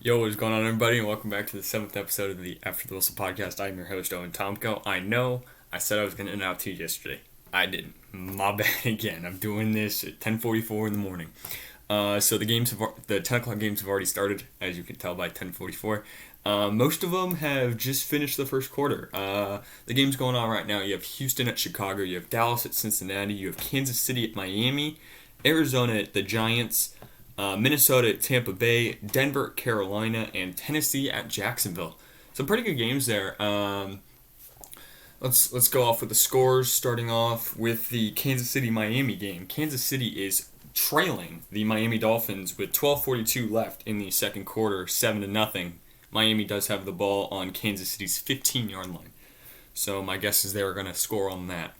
Yo, what's going on, everybody, and welcome back to the 7th episode of the After the Whistle podcast. I'm your host, Owen Tomko. I know I said I was going to end out to you yesterday. I didn't. My bad again. I'm doing this at 10:44 in the morning. So the 10 o'clock games have already started, as you can tell by 10:44. Most of them have just finished the first quarter. The games going on right now, you have Houston at Chicago, you have Dallas at Cincinnati, you have Kansas City at Miami, Arizona at the Giants, Minnesota at Tampa Bay, Denver at Carolina, and Tennessee at Jacksonville. Some pretty good games there. Let's go off with the scores, starting off with the Kansas City-Miami game. Kansas City is trailing the Miami Dolphins with 12:42 left in the second quarter, 7-0. Miami does have the ball on Kansas City's 15-yard line. So my guess is they're going to score on that.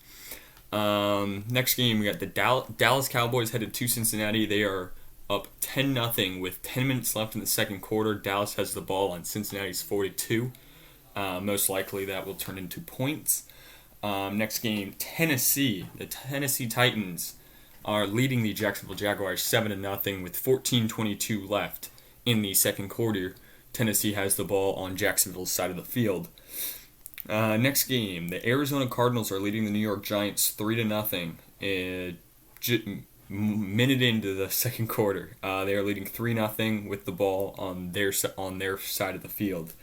Next game, we got the Dallas Cowboys headed to Cincinnati. They are up 10-0 with 10 minutes left in the second quarter. Dallas has the ball on Cincinnati's 42. Most likely that will turn into points. Next game, Tennessee. The Tennessee Titans are leading the Jacksonville Jaguars 7-0 with 14:22 left in the second quarter. Tennessee has the ball on Jacksonville's side of the field. Next game, the Arizona Cardinals are leading the New York Giants 3-0. Minute into the second quarter, they are leading 3-0 with the ball on their side of the field.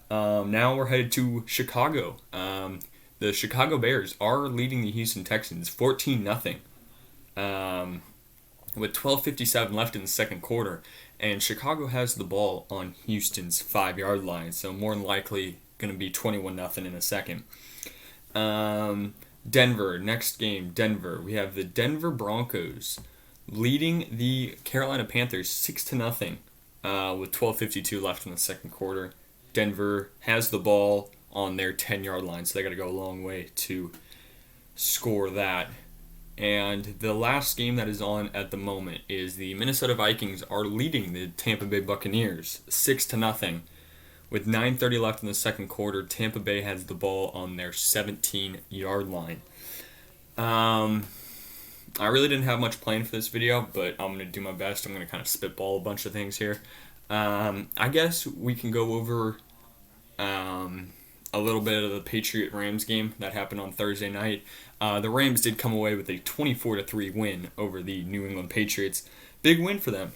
Now we're headed to Chicago. The Chicago Bears are leading the Houston Texans 14-0 with 12:57 left in the second quarter, and Chicago has the ball on Houston's 5-yard line, so more than likely going to be 21-0 in a second. Denver, next game, Denver. We have the Denver Broncos leading the Carolina Panthers 6-0 with 12:52 left in the second quarter. Denver has the ball on their 10-yard line, so they got to go a long way to score that. And the last game that is on at the moment is the Minnesota Vikings are leading the Tampa Bay Buccaneers 6-0. With 9:30 left in the second quarter, Tampa Bay has the ball on their 17-yard line. I really didn't have much planned for this video, but I'm going to do my best. I'm going to kind of spitball a bunch of things here. I guess we can go over a little bit of the Patriot-Rams game that happened on Thursday night. The Rams did come away with a 24-3 win over the New England Patriots. Big win for them,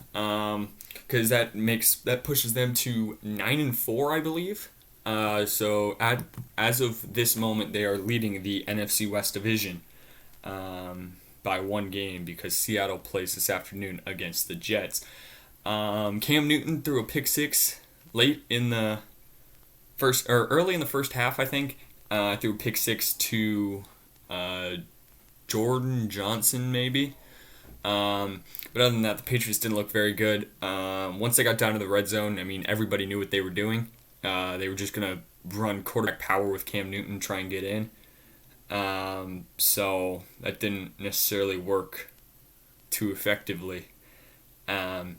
because that pushes them to 9-4, I believe. So as of this moment, they are leading the NFC West Division by one game, because Seattle plays this afternoon against the Jets. Cam Newton threw a pick six early in the first half, I think. Threw a pick six to Jordan Johnson, maybe. But other than that, the Patriots didn't look very good. Once they got down to the red zone, I mean, everybody knew what they were doing. They were just going to run quarterback power with Cam Newton, try and get in. So that didn't necessarily work too effectively. But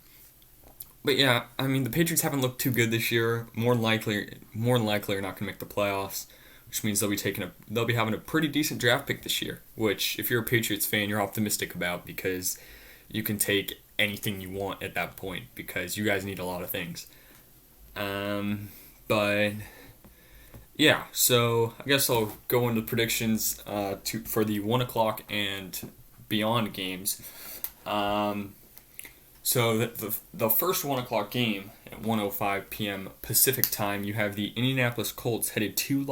yeah, I mean, the Patriots haven't looked too good this year. More than likely are not going to make the playoffs, which means they'll be having a pretty decent draft pick this year, which, if you're a Patriots fan, you're optimistic about, because you can take anything you want at that point, because you guys need a lot of things. But yeah, so I guess I'll go into predictions for the 1 o'clock and beyond games. So the first 1 o'clock game at 1:05 p.m. Pacific time, you have the Indianapolis Colts headed to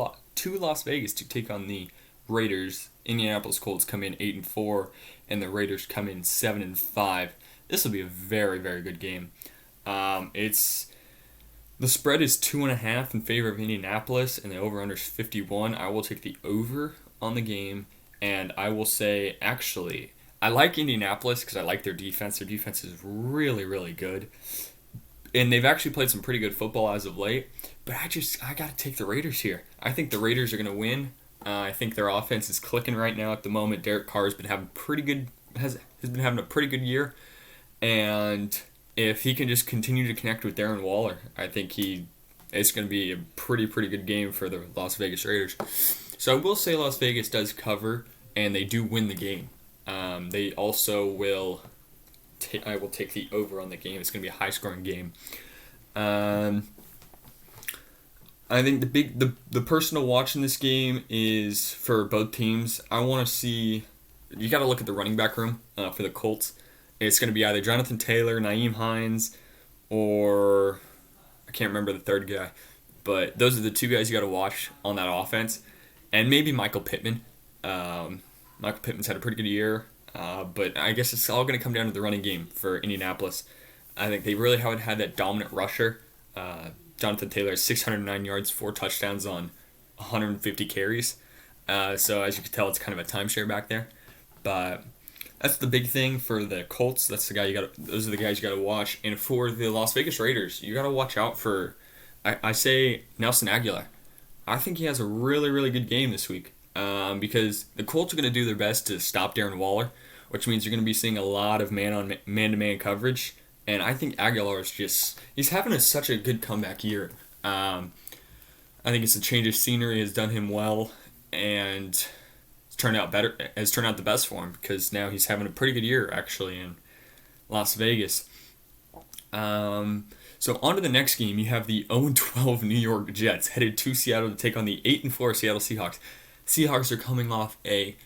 Las Vegas to take on the Raiders. Indianapolis Colts come in 8-4, and the Raiders come in 7-5. This will be a very, very good game. The spread is 2.5 in favor of Indianapolis, and the over/under is 51. I will take the over on the game, and I will say, actually, I like Indianapolis because I like their defense. Their defense is really, really good. And they've actually played some pretty good football as of late. But I got to take the Raiders here. I think the Raiders are going to win. I think their offense is clicking right now at the moment. Derek Carr has been having has been having a pretty good year. And if he can just continue to connect with Darren Waller, I think it's going to be a pretty good game for the Las Vegas Raiders. So I will say Las Vegas does cover, and they do win the game. They also will. I will take the over on the game. It's going to be a high-scoring game. Um, I think the person to watch in this game is for both teams. I want to see. You got to look at the running back room for the Colts. It's going to be either Jonathan Taylor, Naeem Hines, or I can't remember the third guy. But those are the two guys you got to watch on that offense, and maybe Michael Pittman. Michael Pittman's had a pretty good year, but I guess it's all going to come down to the running game for Indianapolis. I think they really haven't had that dominant rusher. Jonathan Taylor has 609 yards, 4 touchdowns on 150 carries. So as you can tell, it's kind of a timeshare back there. But that's the big thing for the Colts. Those are the guys you got to watch. And for the Las Vegas Raiders, you got to watch out for. I say Nelson Aguilar. I think he has a really, really good game this week because the Colts are going to do their best to stop Darren Waller, which means you're going to be seeing a lot of man-to-man coverage. And I think Aguilar is he's having such a good comeback year. I think it's a change of scenery has done him well, and it's turned out the best for him because now he's having a pretty good year actually in Las Vegas. So on to the next game, you have the 0-12 New York Jets headed to Seattle to take on the 8-4 Seattle Seahawks. Seahawks are coming off a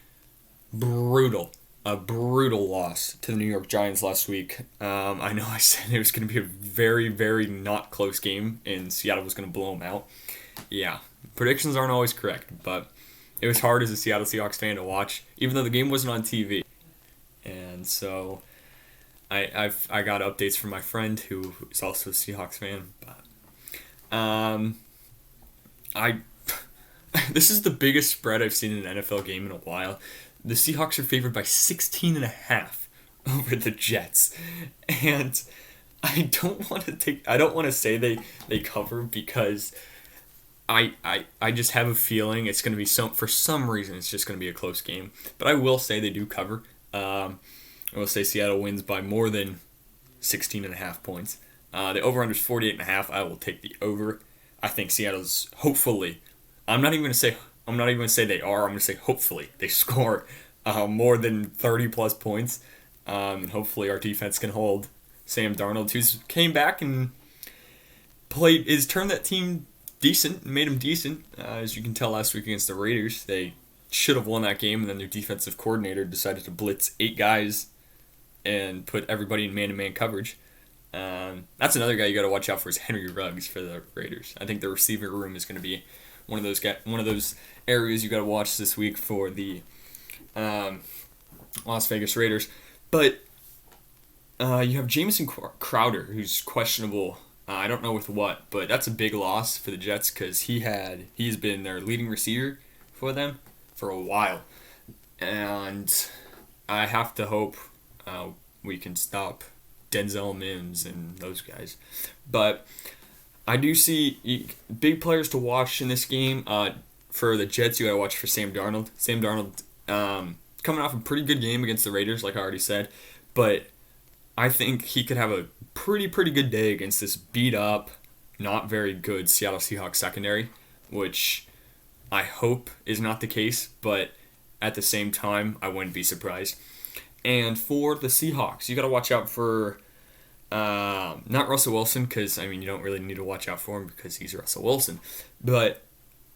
brutal loss to the New York Giants last week. I know I said it was going to be a very, very not close game and Seattle was going to blow them out. Yeah, predictions aren't always correct, but it was hard as a Seattle Seahawks fan to watch, even though the game wasn't on TV. And so I got updates from my friend who is also a Seahawks fan. But this is the biggest spread I've seen in an NFL game in a while. The Seahawks are favored by 16.5 over the Jets, and I don't want to say they cover because I just have a feeling it's going to be for some reason it's just going to be a close game. But I will say they do cover. I will say Seattle wins by more than 16.5 points. The over/under is 48.5. I will take the over. I think Seattle's hopefully. I'm not even going to say they are. I'm going to say hopefully they score more than 30 plus points, and hopefully our defense can hold Sam Darnold, who's came back and turned that team decent, made them decent. As you can tell last week against the Raiders, they should have won that game, and then their defensive coordinator decided to blitz 8 guys and put everybody in man-to-man coverage. That's another guy you got to watch out for is Henry Ruggs for the Raiders. I think the receiver room is going to be one of those areas you got to watch this week for the Las Vegas Raiders. But you have Jamison Crowder, who's questionable. I don't know with what, but that's a big loss for the Jets because he's been their leading receiver for them for a while, and I have to hope we can stop Denzel Mims and those guys. But I do see big players to watch in this game. For the Jets, you got to watch for Sam Darnold. Sam Darnold coming off a pretty good game against the Raiders, like I already said, but I think he could have a pretty good day against this beat-up, not very good Seattle Seahawks secondary, which I hope is not the case, but at the same time, I wouldn't be surprised. And for the Seahawks, you got to watch out for not Russell Wilson, because, I mean, you don't really need to watch out for him because he's Russell Wilson, but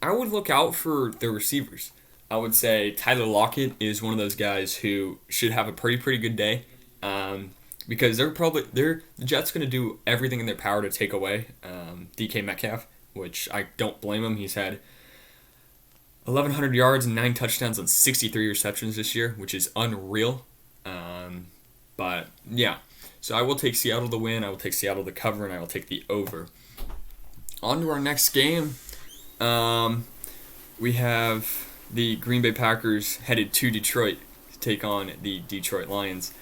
I would look out for the receivers. I would say Tyler Lockett is one of those guys who should have a pretty good day. Because the Jets going to do everything in their power to take away DK Metcalf, which I don't blame him. He's had 1,100 yards and 9 touchdowns on 63 receptions this year, which is unreal. But yeah, so I will take Seattle to win. I will take Seattle to cover, and I will take the over. On to our next game. We have the Green Bay Packers headed to Detroit to take on the Detroit Lions.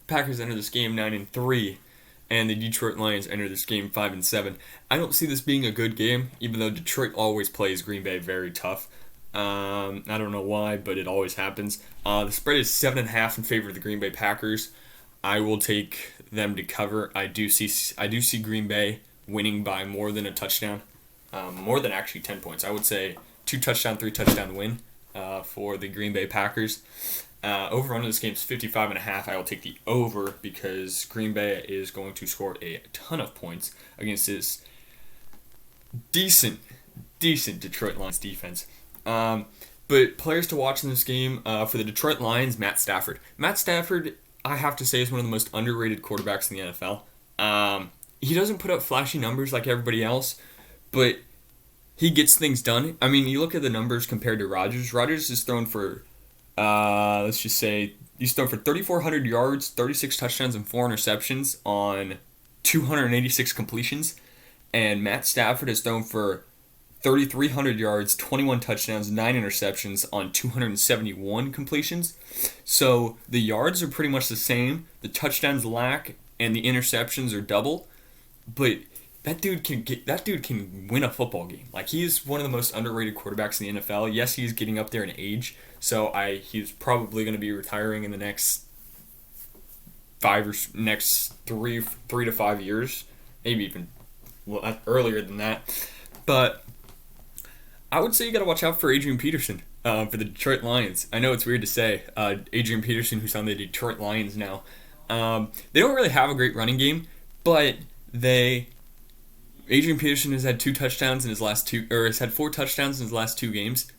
Packers enter this game 9-3, and the Detroit Lions enter this game 5-7. I don't see this being a good game, even though Detroit always plays Green Bay very tough. I don't know why, but it always happens. The spread is 7.5 in favor of the Green Bay Packers. I will take them to cover. I do see Green Bay winning by more than a touchdown, more than actually 10 points. I would say 2 touchdown, 3 touchdown win for the Green Bay Packers. Over under this game is 55.5. I will take the over because Green Bay is going to score a ton of points against this decent Detroit Lions defense. But players to watch in this game for the Detroit Lions, Matt Stafford. Matt Stafford, I have to say, is one of the most underrated quarterbacks in the NFL. He doesn't put up flashy numbers like everybody else, but he gets things done. I mean, you look at the numbers compared to Rodgers. Rodgers is thrown for, let's just say, he's thrown for 3,400 yards, 36 touchdowns, and 4 interceptions on 286 completions. And Matt Stafford has thrown for 3,300 yards, 21 touchdowns, 9 interceptions on 271 completions. So the yards are pretty much the same. The touchdowns lack, and the interceptions are double. But that dude can win a football game. Like, he's one of the most underrated quarterbacks in the NFL. Yes, he's getting up there in age, so he's probably going to be retiring in the next 3 to 5 years, maybe even earlier than that. But I would say you got to watch out for Adrian Peterson for the Detroit Lions. I know it's weird to say, Adrian Peterson, who's on the Detroit Lions now. They don't really have a great running game, but Adrian Peterson has had 2 touchdowns in his last two, or has had 4 touchdowns in his last 2 games.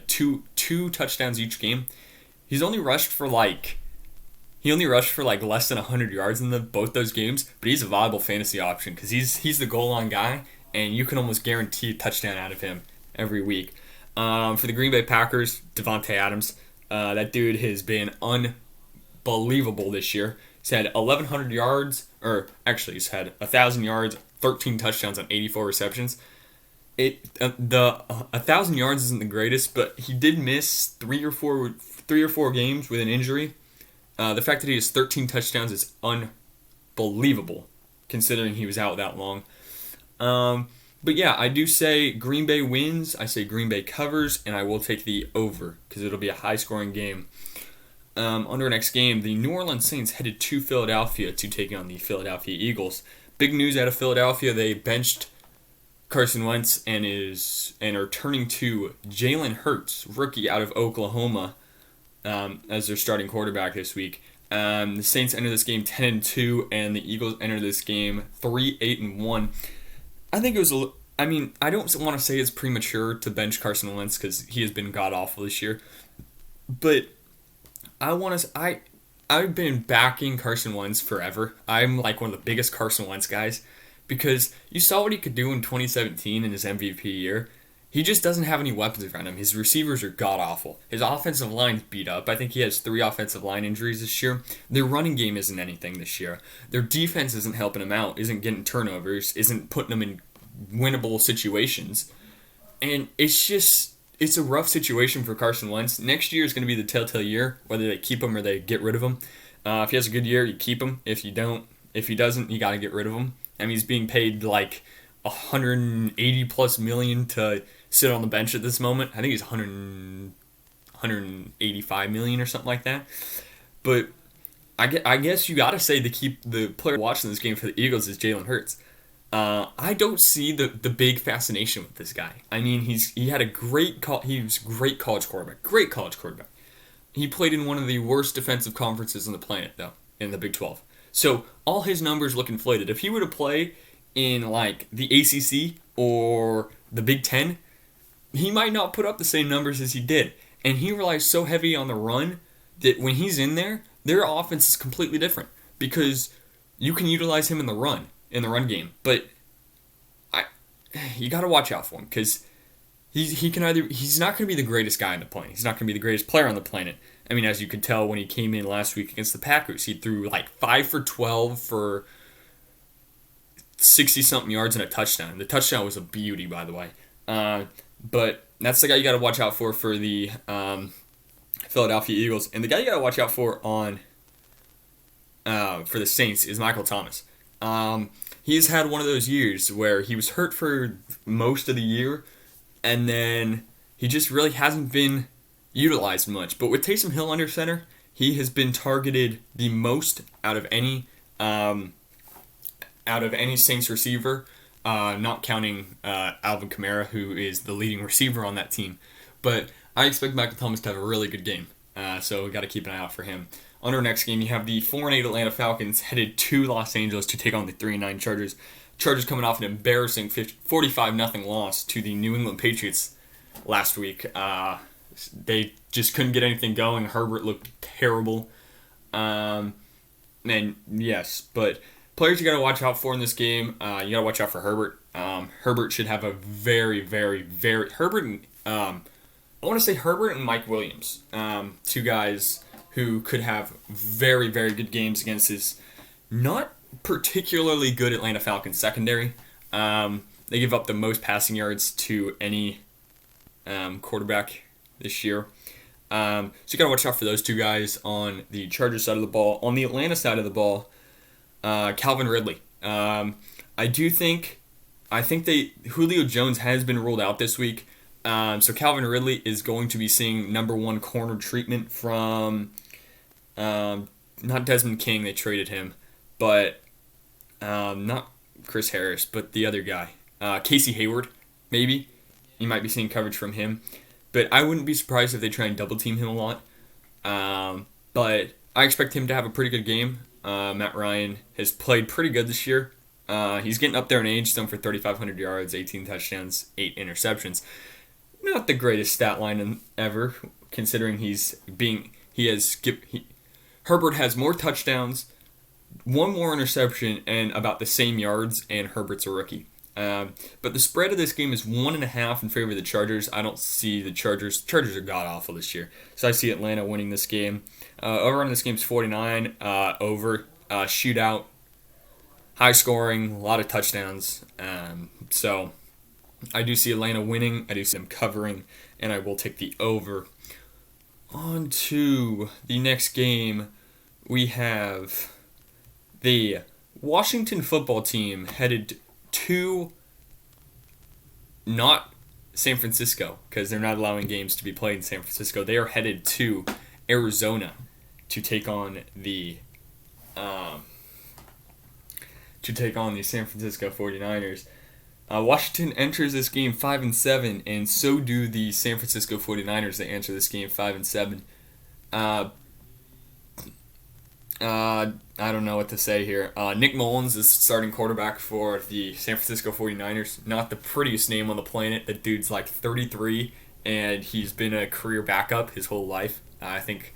Two touchdowns each game. He only rushed for less than 100 yards in both those games, but he's a viable fantasy option because he's the goal line guy, and you can almost guarantee a touchdown out of him every week. For the Green Bay Packers, Devontae Adams, that dude has been unbelievable this year. He's had 1,100 yards, or actually he's had 1,000 yards, 13 touchdowns on 84 receptions. The 1,000 yards isn't the greatest, but he did miss three or four games with an injury. The fact that he has 13 touchdowns is unbelievable, considering he was out that long. But yeah, I do say Green Bay wins. I say Green Bay covers, and I will take the over because it'll be a high-scoring game. On to our next game, the New Orleans Saints headed to Philadelphia to take on the Philadelphia Eagles. Big news out of Philadelphia: they benched Carson Wentz and are turning to Jalen Hurts, rookie out of Oklahoma, as their starting quarterback this week. The Saints enter this game 10-2, and the Eagles enter this game 3-8-1. I think it was I don't want to say it's premature to bench Carson Wentz because he has been god-awful this year. But I've been backing Carson Wentz forever. I'm like one of the biggest Carson Wentz guys because you saw what he could do in 2017 in his MVP year. He just doesn't have any weapons around him. His receivers are god-awful. His offensive line's beat up. I think he has 3 offensive line injuries this year. Their running game isn't anything this year. Their defense isn't helping him out, isn't getting turnovers, isn't putting him in winnable situations. And it's a rough situation for Carson Wentz. Next year is going to be the telltale year, whether they keep him or they get rid of him. If he has a good year, you keep him. If he doesn't, you got to get rid of him. I mean, he's being paid like $180+ million to sit on the bench at this moment. I think he's $185 million or something like that. But I guess you got to say the player watching this game for the Eagles is Jalen Hurts. I don't see the big fascination with this guy. I mean, he was a great college quarterback. He played in one of the worst defensive conferences on the planet, though, in the Big 12. So all his numbers look inflated. If he were to play in like the ACC or the Big 10, he might not put up the same numbers as he did. And he relies so heavy on the run that when he's in there, their offense is completely different because you can utilize him in the run game. But you got to watch out for him because he's not going to be the greatest guy on the planet. He's not going to be the greatest player on the planet. I mean, as you could tell when he came in last week against the Packers, he threw like 5 for 12 for 60-something yards and a touchdown. The touchdown was a beauty, by the way. But that's the guy you got to watch out for the Philadelphia Eagles. And the guy you got to watch out for the Saints is Michael Thomas. He's had one of those years where he was hurt for most of the year, and then he just really hasn't been utilized much. But with Taysom Hill under center, he has been targeted the most out of any Saints receiver, not counting Alvin Kamara, who is the leading receiver on that team. But I expect Michael Thomas to have a really good game. So we got to keep an eye out for him. On our next game, you have the 4-8 Atlanta Falcons headed to Los Angeles to take on the 3-9 Chargers. Chargers coming off an embarrassing 45-0 loss to the New England Patriots last week. They just couldn't get anything going. Herbert looked terrible. And yes, but players you got to watch out for in this game. You got to watch out for Herbert. Herbert should have a very Herbert. I want to say Herbert and Mike Williams, two guys who could have very good games against his not particularly good Atlanta Falcons secondary. They give up the most passing yards to any quarterback this year. So you got to watch out for those two guys on the Chargers side of the ball. On the Atlanta side of the ball, Calvin Ridley. I think Julio Jones has been ruled out this week. So Calvin Ridley is going to be seeing number one corner treatment from not Desmond King, they traded him, but not Chris Harris, but the other guy, Casey Hayward, maybe. You might be seeing coverage from him. But I wouldn't be surprised if they try and double team him a lot. But I expect him to have a pretty good game. Matt Ryan has played pretty good this year. He's getting up there in age, thrown for 3,500 yards, 18 touchdowns, 8 interceptions. Not the greatest stat line ever, considering Herbert has more touchdowns, one more interception, and about the same yards, and Herbert's a rookie. But the spread of this game is 1.5 in favor of the Chargers. I don't see the Chargers. Chargers are god-awful this year. So I see Atlanta winning this game. Over on this game is 49. Over. Shootout. High scoring. A lot of touchdowns. So I do see Atlanta winning. I do see them covering. And I will take the over. On to the next game. We have the Washington football team headed to not San Francisco, because they're not allowing games to be played in San Francisco. They are headed to Arizona to take on the San Francisco 49ers. Washington enters this game 5-7, and so do the San Francisco 49ers. They enter this game 5-7. I don't know what to say here. Nick Mullins is starting quarterback for the San Francisco 49ers. Not the prettiest name on the planet. The dude's like 33, and he's been a career backup his whole life. I think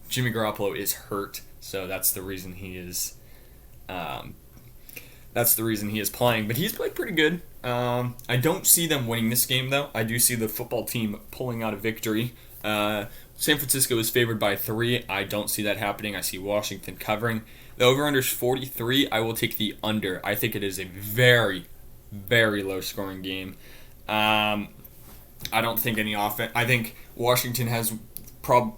Jimmy Garoppolo is hurt, so that's the reason he is. That's the reason he is playing. But he's played pretty good. I don't see them winning this game, though. I do see the football team pulling out a victory. San Francisco is favored by 3. I don't see that happening. I see Washington covering. The over-under is 43. I will take the under. I think it is a very low-scoring game. I don't think any offense. I think Washington has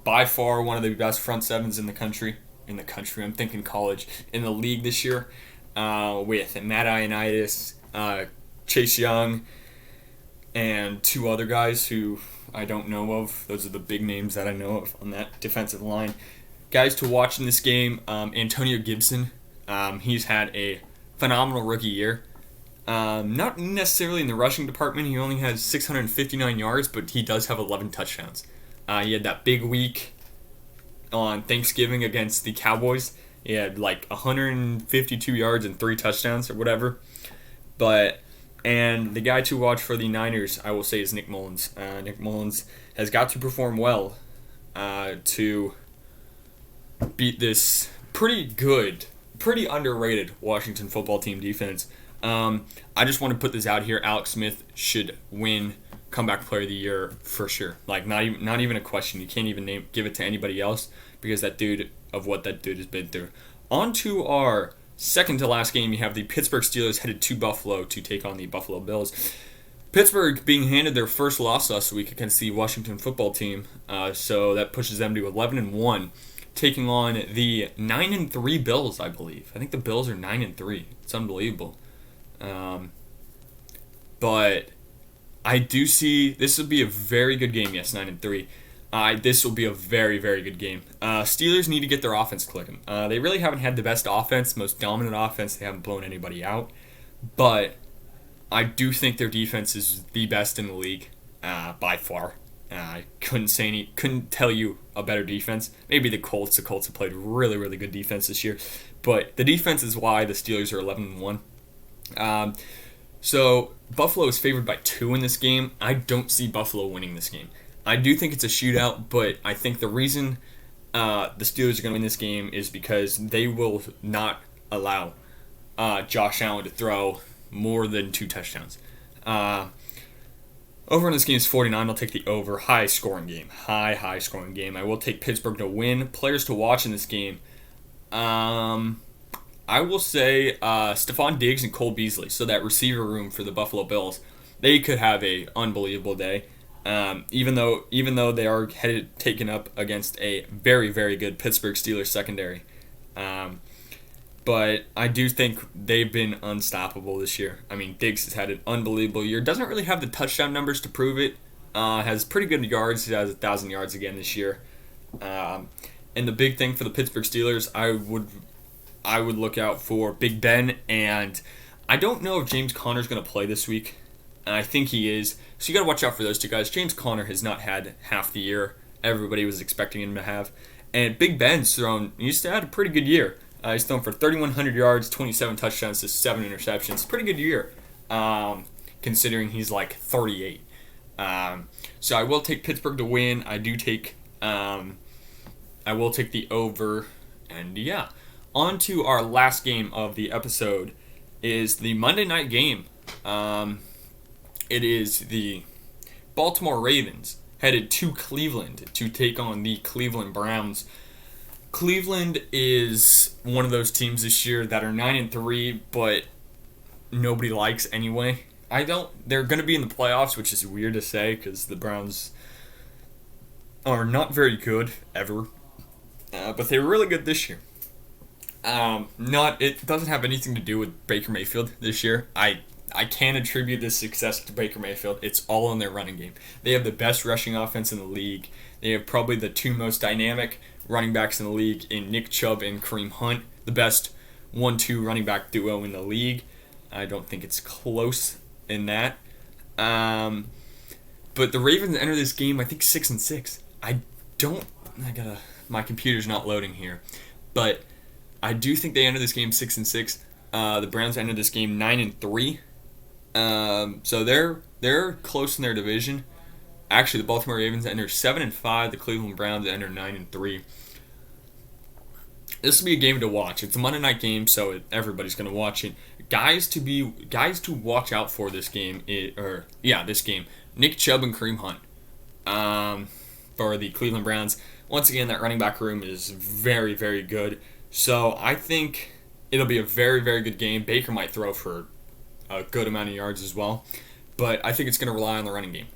by far one of the best front sevens in the country. I'm thinking college. In the league this year. With Matt Ioannidis, Chase Young, and 2 other guys who I don't know of. Those are the big names that I know of on that defensive line. Guys to watch in this game, Antonio Gibson. He's had a phenomenal rookie year. Not necessarily in the rushing department. He only has 659 yards, but he does have 11 touchdowns. He had that big week on Thanksgiving against the Cowboys. He had like 152 yards and 3 touchdowns or whatever. And the guy to watch for the Niners, I will say, is Nick Mullins. Nick Mullins has got to perform well to beat this pretty underrated Washington football team defense. I just want to put this out here. Alex Smith should win Comeback Player of the Year for sure. Like, not even a question. You can't even give it to anybody else because of what that dude has been through. On to our second to last game, you have the Pittsburgh Steelers headed to Buffalo to take on the Buffalo Bills. Pittsburgh being handed their first loss last week against the Washington football team, so that pushes them to 11-1, taking on the 9-3 Bills, I believe. I think the Bills are 9-3. It's unbelievable. But I do see this will be a very good game. Yes, 9-3. This will be a very good game. Steelers need to get their offense clicking. They really haven't had the best offense, most dominant offense. They haven't blown anybody out. But I do think their defense is the best in the league by far. I couldn't tell you a better defense. Maybe the Colts. The Colts have played really, really good defense this year. But the defense is why the Steelers are 11-1. So Buffalo is favored by 2 in this game. I don't see Buffalo winning this game. I do think it's a shootout, but I think the reason the Steelers are going to win this game is because they will not allow Josh Allen to throw more than 2 touchdowns. Over in this game is 49. I'll take the over. High scoring game. High scoring game. I will take Pittsburgh to win. Players to watch in this game. I will say Stephon Diggs and Cole Beasley. So that receiver room for the Buffalo Bills, they could have a unbelievable day. Even though they are taken up against a very, very good Pittsburgh Steelers secondary. But I do think they've been unstoppable this year. I mean, Diggs has had an unbelievable year. Doesn't really have the touchdown numbers to prove it. Has pretty good yards. He has 1,000 yards again this year. And the big thing for the Pittsburgh Steelers, I would look out for Big Ben. And I don't know if James Conner's going to play this week. I think he is. So you got to watch out for those 2 guys. James Conner has not had half the year everybody was expecting him to have. And Big Ben's used to have a pretty good year. He's thrown for 3,100 yards, 27 touchdowns to 7 interceptions. Pretty good year, considering he's like 38. So I will take Pittsburgh to win. I will take the over. And yeah, on to our last game of the episode is the Monday night game. It is the Baltimore Ravens headed to Cleveland to take on the Cleveland Browns. Cleveland is one of those teams this year that are 9-3, but nobody likes anyway. They're going to be in the playoffs, which is weird to say because the Browns are not very good ever, but they were really good this year. It doesn't have anything to do with Baker Mayfield this year. I can't attribute this success to Baker Mayfield. It's all in their running game. They have the best rushing offense in the league. They have probably the 2 most dynamic running backs in the league in Nick Chubb and Kareem Hunt, the best 1-2 running back duo in the league. I don't think it's close in that. But the Ravens enter this game, I think 6-6. My computer's not loading here, but I do think they enter this game 6-6. The Browns enter this game 9-3. So they're close in their division. Actually, the Baltimore Ravens enter 7-5. The Cleveland Browns enter 9-3. This will be a game to watch. It's a Monday night game, so everybody's going to watch it. Guys to watch out for this game. This game. Nick Chubb and Kareem Hunt. For the Cleveland Browns. Once again, that running back room is very, very good. So I think it'll be a very, very good game. Baker might throw for a good amount of yards as well, but I think it's going to rely on the running game.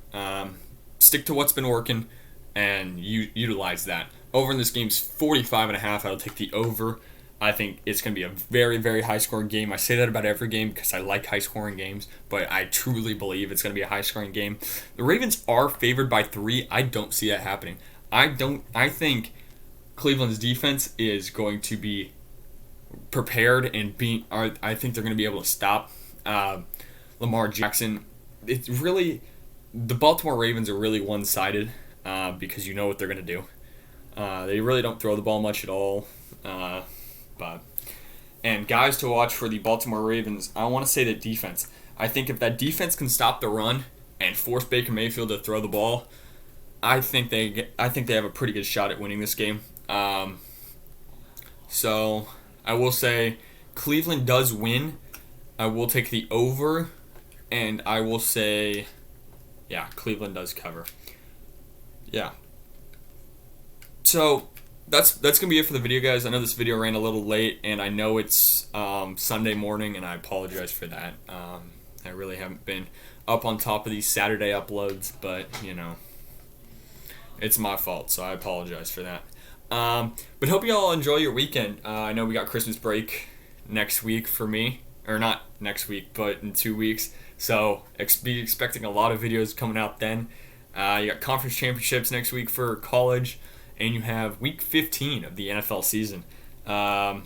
Stick to what's been working and utilize that. Over in this game's 45.5. I'll take the over. I think it's going to be a very, very high-scoring game. I say that about every game because I like high-scoring games, but I truly believe it's going to be a high-scoring game. The Ravens are favored by 3. I don't see that happening. I think Cleveland's defense is going to be prepared and I think they're going to be able to stop Lamar Jackson. It's really, the Baltimore Ravens are really one-sided because you know what they're going to do. They really don't throw the ball much at all. And guys to watch for the Baltimore Ravens, I want to say that defense. I think if that defense can stop the run and force Baker Mayfield to throw the ball, I think they have a pretty good shot at winning this game. So I will say Cleveland does win. I will take the over, and I will say, Cleveland does cover. Yeah. So that's gonna be it for the video, guys. I know this video ran a little late, and I know it's Sunday morning, and I apologize for that. I really haven't been up on top of these Saturday uploads, but it's my fault, so I apologize for that. But hope you all enjoy your weekend. I know we got Christmas break next week for me, or not next week, but in 2 weeks. So be expecting a lot of videos coming out then. You got conference championships next week for college, and you have week 15 of the NFL season. And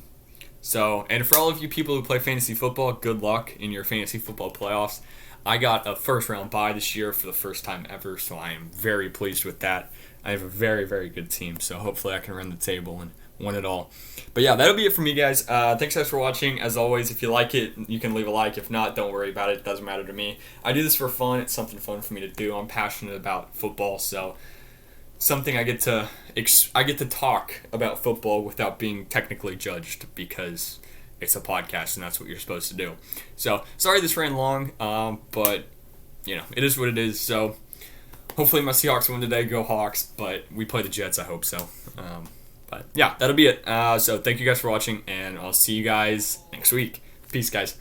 for all of you people who play fantasy football, good luck in your fantasy football playoffs. I got a first round bye this year for the first time ever, so I am very pleased with that. I have a very, very good team, so hopefully I can run the table and win it all. But yeah, that'll be it for me, guys. Thanks, guys, for watching. As always, if you like it, you can leave a like. If not, don't worry about it. It doesn't matter to me. I do this for fun. It's something fun for me to do. I'm passionate about football, so something I get to talk about football without being technically judged because it's a podcast and that's what you're supposed to do. So sorry this ran long, but it is what it is. So hopefully my Seahawks win today. Go Hawks! But we play the Jets. I hope so. But yeah, that'll be it. So thank you guys for watching, and I'll see you guys next week. Peace, guys.